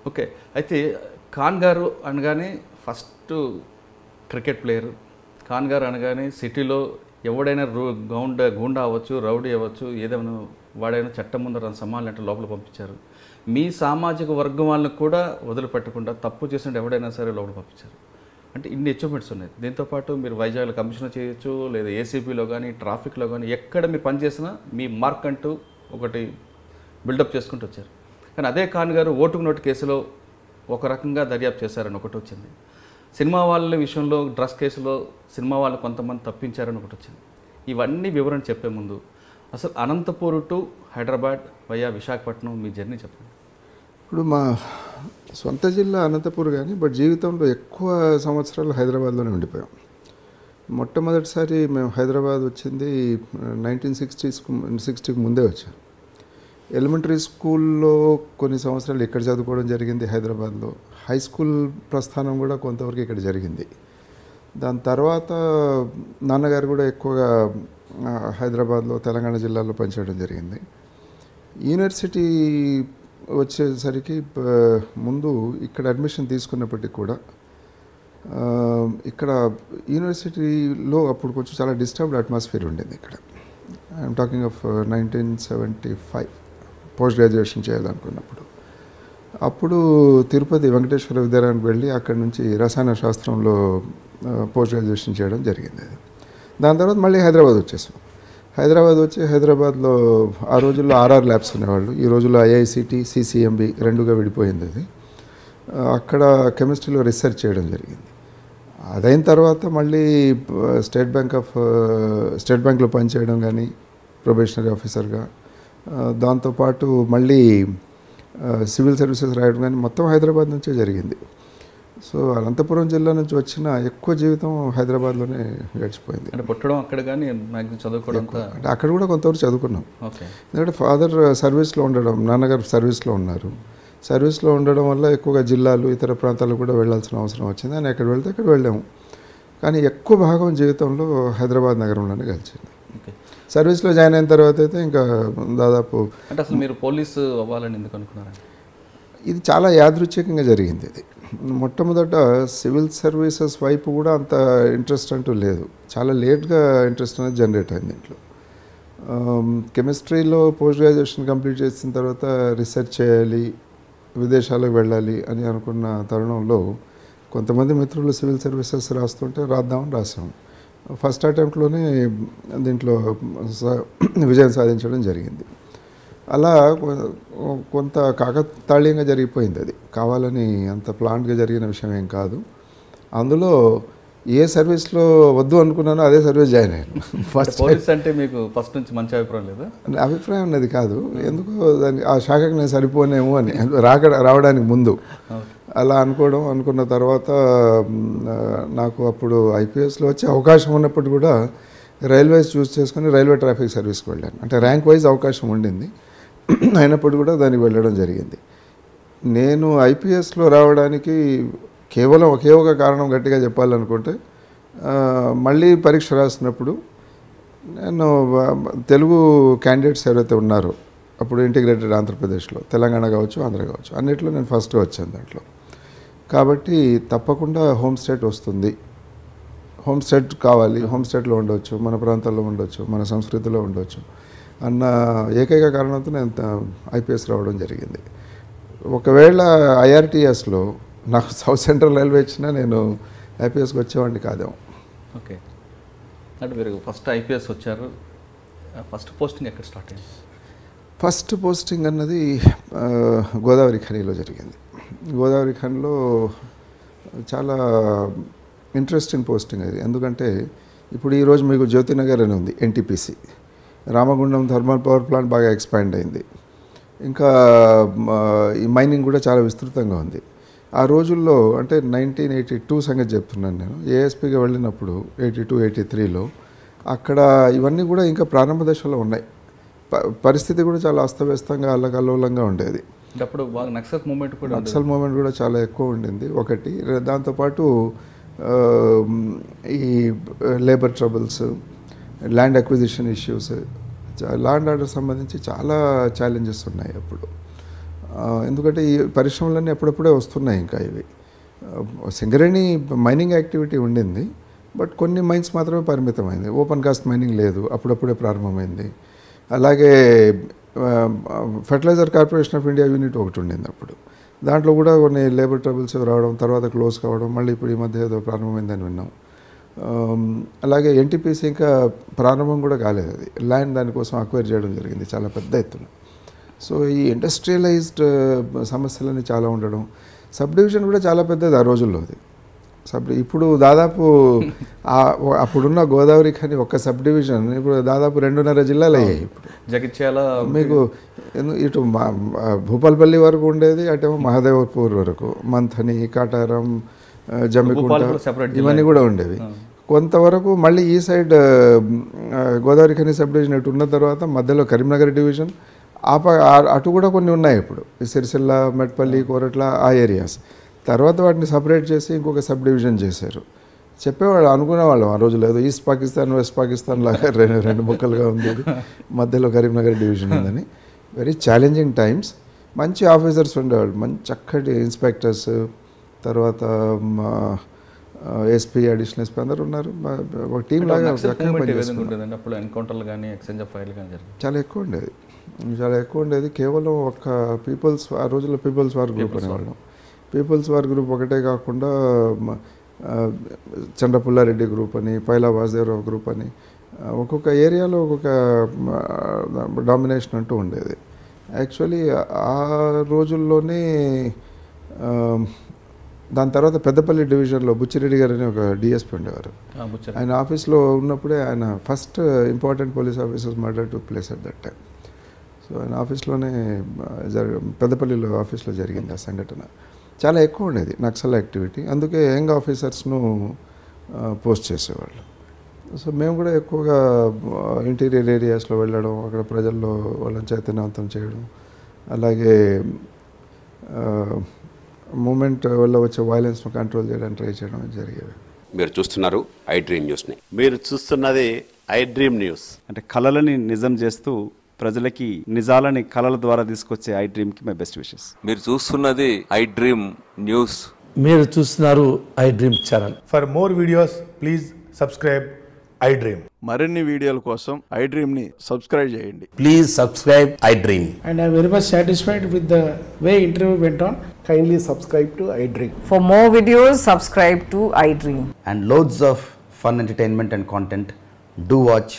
Okay. అయితే ఖాన్ గారు అనగానే ఫస్ట్ క్రికెట్ ప్లేయరు. ఖాన్ గారు అనగానే సిటీలో ఎవడైనా గూండా అవ్వచ్చు, రౌడీ అవ్వచ్చు, ఏదైనా వాడైనా చట్టం ముందర సమానాలంటే లోపల పంపించారు. మీ సామాజిక వర్గం వాళ్ళని కూడా వదిలిపెట్టకుండా తప్పు చేసినట్టు ఎవడైనా సరే లోపల పంపించారు. అంటే ఇన్ని అచీవ్మెంట్స్ ఉన్నాయి. దీంతోపాటు మీరు వైజాగ్లో కమిషనర్ చేయొచ్చు, లేదా ఏసీపీలో కానీ, ట్రాఫిక్లో కానీ, ఎక్కడ మీరు పనిచేసినా మీ మార్క్ అంటూ ఒకటి బిల్డప్ చేసుకుంటూ వచ్చారు. కానీ అదే ఖాన్ గారు ఓటుకు నోటు కేసులో ఒక రకంగా దర్యాప్తు చేశారని ఒకటి వచ్చింది. సినిమా వాళ్ళ విషయంలో డ్రగ్స్ కేసులో సినిమా వాళ్ళు కొంతమంది తప్పించారని ఒకటి వచ్చింది. ఇవన్నీ వివరణ చెప్పే ముందు అసలు Anantapur to Hyderabad via Visakhapatnam me journey చెప్పండి. ఇప్పుడు మా సొంత జిల్లా అనంతపూర్ కానీ బట్ జీవితంలో ఎక్కువ సంవత్సరాలు హైదరాబాద్లోనే ఉండిపోయాం. మొట్టమొదటిసారి మేము హైదరాబాద్ వచ్చింది 1960కి ముందే వచ్చాం. ఎలిమెంటరీ స్కూల్లో కొన్ని సంవత్సరాలు ఇక్కడ చదువుకోవడం జరిగింది హైదరాబాద్లో. హై స్కూల్ ప్రస్థానం కూడా కొంతవరకు ఇక్కడ జరిగింది. దాని తర్వాత నాన్నగారు కూడా ఎక్కువగా హైదరాబాద్లో తెలంగాణ జిల్లాలో పనిచేయడం జరిగింది. యూనివర్సిటీ వచ్చేసరికి ముందు ఇక్కడ అడ్మిషన్ తీసుకున్నప్పటికీ కూడా ఇక్కడ యూనివర్సిటీలో అప్పుడు కొంచెం చాలా డిస్టర్బ్డ్ అట్మాస్ఫియర్ ఉండేది ఇక్కడ. I'm talking of 1975 post graduation చేయాలనుకున్నప్పుడు. అప్పుడు తిరుపతి వెంకటేశ్వర విద్యాలయానికి వెళ్ళి అక్కడి నుంచి రసాయన శాస్త్రంలో పోస్ట్ గ్రాడ్యుయేషన్ చేయడం జరిగింది. దాని తర్వాత మళ్ళీ హైదరాబాద్ వచ్చేసాం. హైదరాబాద్ వచ్చి హైదరాబాద్లో ఆ రోజుల్లో ఆర్ఆర్ ల్యాబ్స్ ఉండేవాళ్ళు. ఈ రోజుల్లో ఐఐసిటి, సిసిఎంబి రెండుగా విడిపోయింది. అది అక్కడ కెమిస్ట్రీలో రీసెర్చ్ చేయడం జరిగింది. అదైన తర్వాత మళ్ళీ స్టేట్ బ్యాంక్లో పనిచేయడం కానీ ప్రొబేషనరీ ఆఫీసర్గా, దాంతోపాటు మళ్ళీ సివిల్ సర్వీసెస్ రాయడం కానీ మొత్తం హైదరాబాద్ నుంచే జరిగింది. సో అనంతపురం జిల్లా నుంచి వచ్చిన ఎక్కువ జీవితం హైదరాబాద్లోనే గడిచిపోయింది. అంటే పుట్టడం అక్కడ కానీ మ్యాక్సిమం చదువుకోవడం అంటే అక్కడ కూడా కొంతవరకు చదువుకున్నాం. ఓకే. ఎందుకంటే ఫాదర్ సర్వీస్లో ఉండడం, నాన్నగారు సర్వీస్లో ఉన్నారు. సర్వీస్లో ఉండడం వల్ల ఎక్కువగా జిల్లాలు ఇతర ప్రాంతాలకు కూడా వెళ్ళాల్సిన అవసరం వచ్చింది. అని ఎక్కడ వెళ్తే అక్కడ వెళ్ళాము. కానీ ఎక్కువ భాగం జీవితంలో హైదరాబాద్ నగరంలోనే కలిసింది. సర్వీస్లో జాయిన్ అయిన తర్వాత అయితే ఇంకా దాదాపు అంటే అసలు మీరు పోలీసు అవ్వాలని ఎందుకు అనుకున్నారండి? ఇది చాలా యాదృచ్ఛికంగా జరిగింది. ఇది మొట్టమొదట సివిల్ సర్వీసెస్ వైపు కూడా అంత ఇంట్రెస్ట్ అంటూ లేదు. చాలా లేట్గా ఇంట్రెస్ట్ అనేది జనరేట్ అయింది దీంట్లో. కెమిస్ట్రీలో పోస్ట్ గ్రాడ్యుయేషన్ కంప్లీట్ చేసిన తర్వాత రీసెర్చ్ చేయాలి, విదేశాలకు వెళ్ళాలి అని అనుకున్న తరుణంలో కొంతమంది మిత్రులు సివిల్ సర్వీసెస్ రాస్తుంటే రాద్దామని రాసాం. ఫస్ట్ అటెంప్ట్లోనే దీంట్లో విజయం సాధించడం జరిగింది. అలా కొంత కాకతాళీయంగా జరిగిపోయింది. అది కావాలని అంత ప్లాన్గా జరిగిన విషయం ఏం కాదు. అందులో ఏ సర్వీస్లో వద్దు అనుకున్నానో అదే సర్వీస్ జాయిన్ అయ్యాను. ఫస్ట్ పోలీస్ అంటే మీకు ఫస్ట్ నుంచి మంచి అభిప్రాయం లేదా? అభిప్రాయం ఉన్నది కాదు, ఎందుకో దానికి ఆ శాఖకు నేను సరిపోనేమో అని రావడానికి ముందు అలా అనుకున్న తర్వాత నాకు అప్పుడు ఐపీఎస్లో వచ్చే అవకాశం ఉన్నప్పుడు కూడా రైల్వేస్ చూస్ చేసుకుని రైల్వే ట్రాఫిక్ సర్వీస్కి వెళ్ళాను. అంటే ర్యాంక్ వైజ్ అవకాశం ఉండింది, అయినప్పుడు కూడా దానికి వెళ్ళడం జరిగింది. నేను ఐపీఎస్లో రావడానికి కేవలం ఒకే ఒక కారణం గట్టిగా చెప్పాలనుకుంటే, మళ్ళీ పరీక్ష రాసినప్పుడు నేను తెలుగు క్యాండిడేట్స్ ఎవరైతే ఉన్నారో అప్పుడు ఇంటిగ్రేటెడ్ ఆంధ్రప్రదేశ్లో తెలంగాణ కావచ్చు, ఆంధ్ర కావచ్చు, అన్నిట్లో నేను ఫస్ట్ వచ్చాను దాంట్లో. కాబట్టి తప్పకుండా హోమ్ స్టేట్ వస్తుంది, హోమ్ స్టేట్ కావాలి, హోమ్ స్టేట్లో ఉండవచ్చు, మన ప్రాంతాల్లో ఉండవచ్చు, మన సంస్కృతిలో ఉండవచ్చు అన్న ఏకైక కారణంతో నేను ఐపీఎస్ రావడం జరిగింది. ఒకవేళ ఐఆర్టీఎస్లో నాకు సౌత్ సెంట్రల్ రైల్వే ఇచ్చినా నేను ఐపీఎస్కి వచ్చేవాడిని కాదేమో. ఓకే. అంటే మీరు ఫస్ట్ ఐపీఎస్ వచ్చారు, ఫస్ట్ పోస్టింగ్ ఎక్కడ స్టార్ట్ అయింది? ఫస్ట్ పోస్టింగ్ అన్నది గోదావరి ఖనిలో జరిగింది. గోదావరి ఖనిలో చాలా ఇంట్రెస్టింగ్ పోస్టింగ్ అది. ఎందుకంటే ఇప్పుడు ఈరోజు మీకు జ్యోతినగర్ అని ఉంది, NTPC, Ramagundam thermal power plant బాగా ఎక్స్పాండ్ అయింది. ఇంకా ఈ మైనింగ్ కూడా చాలా విస్తృతంగా ఉంది. ఆ రోజుల్లో అంటే 1982 సంగతి చెప్తున్నాను నేను. ఏఎస్పీగా వెళ్ళినప్పుడు 82-83లో అక్కడ ఇవన్నీ కూడా ఇంకా ప్రారంభ దశలో ఉన్నాయి. పరిస్థితి కూడా చాలా అస్తవ్యస్తంగా అల్లకల్లోలంగా ఉండేది. అప్పుడు బాగా నక్సల్ మూమెంట్ కూడా చాలా ఎక్కువ ఉండింది ఒకటి. దాంతోపాటు ఈ labour troubles, land acquisition issues, law and order సంబంధించి చాలా ఛాలెంజెస్ ఉన్నాయి అప్పుడు. ఎందుకంటే ఈ పరిశ్రమలన్నీ అప్పుడప్పుడే వస్తున్నాయి. ఇంకా ఇవి సింగరేణి మైనింగ్ యాక్టివిటీ ఉండింది, బట్ కొన్ని మైన్స్ మాత్రమే పరిమితమైంది. ఓపెన్ కాస్ట్ మైనింగ్ లేదు, అప్పుడప్పుడే ప్రారంభమైంది. అలాగే fertilizer corporation of India unit ఒకటి ఉండింది అప్పుడు, దాంట్లో కూడా కొన్ని లేబర్ ట్రబుల్స్ రావడం, తర్వాత క్లోజ్ కావడం, మళ్ళీ ఇప్పుడు ఈ మధ్య ఏదో ప్రారంభమైందని విన్నాం. అలాగే ఎన్టీపీసీ ఇంకా ప్రారంభం కూడా కాలేదు, అది ల్యాండ్ దానికోసం అక్వైర్ చేయడం జరిగింది చాలా పెద్ద ఎత్తున. సో ఈ ఇండస్ట్రియలైజ్డ్ సమస్యలన్నీ చాలా ఉండడం, సబ్ డివిజన్ కూడా చాలా పెద్దది ఆ రోజుల్లో. అది ఇప్పుడు దాదాపు అప్పుడున్న గోదావరి కానీ ఒక్క సబ్ డివిజన్ ఇప్పుడు దాదాపు 2.5 జిల్లాలు అయ్యాయి. ఇప్పుడు జగిత్యాల మీకు ఇటు భూపాలపల్లి వరకు ఉండేది, అటేమో మహదేవ్పూర్ వరకు, మంథని, కాటారం, జమ్మికుంట ఇవన్నీ కూడా ఉండేవి. కొంతవరకు మళ్ళీ ఈ side Godavari Khani sub division ఇటు ఉన్న తర్వాత మధ్యలో కరీంనగర్ డివిజన్, అటు కూడా కొన్ని ఉన్నాయి ఇప్పుడు, సిరిసిల్ల, మెట్పల్లి, కోరట్ల ఆ ఏరియాస్. తర్వాత వాటిని సపరేట్ చేసి ఇంకొక సబ్ డివిజన్ చేశారు. చెప్పేవాళ్ళు, అనుకునేవాళ్ళం ఆ రోజు లేదు ఈస్ట్ పాకిస్తాన్ వెస్ట్ పాకిస్తాన్ లాగా రెండు ముక్కలుగా ఉంది, మధ్యలో కరీంనగర్ డివిజన్ ఉందని. Very challenging times. మంచి ఆఫీసర్స్ ఉండేవాళ్ళు, మంచి చక్కటి ఇన్స్పెక్టర్స్, తర్వాత ఎస్పీ, అడిషనల్ ఎస్పీ అందరూ ఉన్నారు. ఒక టీం లాగా చాలా ఎక్కువ ఉండేది. కేవలం ఒక పీపుల్స్, ఆ రోజుల్లో పీపుల్స్ వార్ గ్రూప్ అనేవాళ్ళం. పీపుల్స్ వార్ గ్రూప్ ఒకటే కాకుండా చంద్రపుల్లారెడ్డి గ్రూప్ అని, పైలా వాసుదేవరావు గ్రూప్ అని, ఒక్కొక్క ఏరియాలో ఒక్కొక్క డామినేషన్ అంటూ ఉండేది. యాక్చువల్లీ ఆ రోజుల్లోనే దాని తర్వాత పెద్దపల్లి డివిజన్లో బుచ్చిరెడ్డి గారు అని ఒక డిఎస్పీ ఉండేవారు. ఆయన ఆఫీస్లో ఉన్నప్పుడే ఆయన first important police officers murder took place at that time. So ఆయన ఆఫీస్లోనే పెద్దపల్లిలో ఆఫీస్లో జరిగింది ఆ సంఘటన. చాలా ఎక్కువ ఉండేది నక్సల్ యాక్టివిటీ, అందుకే యంగ్ ఆఫీసర్స్ను పోస్ట్ చేసేవాళ్ళు. సో మేము కూడా ఎక్కువగా ఇంటీరియర్ ఏరియాస్లో వెళ్ళడం, అక్కడ ప్రజల్లో వాళ్ళని చైతన్యవంతం చేయడం, అలాగే మూమెంట్ వల్ల వచ్చే వైలెన్స్ను కంట్రోల్ చేయడానికి ట్రై చేయడం జరిగేవి. మీరు చూస్తున్నారు ఐ డ్రీమ్ న్యూస్ని. మీరు చూస్తున్నది ఐ డ్రీమ్ న్యూస్. అంటే కళలని నిజం చేస్తూ ప్రజలకి నిజాలని కళల ద్వారా తీసుకొచ్చే ఐ డ్రీమ్కి మై బెస్ట్ విషెస్. మీరు చూస్తున్నది ఐ డ్రీమ్ న్యూస్. మీరు చూస్తున్నారు I dream channel. For more videos please subscribe I dream. మరిన్ని వీడియోల కోసం ఐ డ్రీమ్ని సబ్స్క్రైబ్ చేయండి. Please subscribe I dream. And I am very much satisfied with the way interview went on. Kindly subscribe to I Dream. For more videos, subscribe to I Dream. And loads of fun entertainment and content. Do watch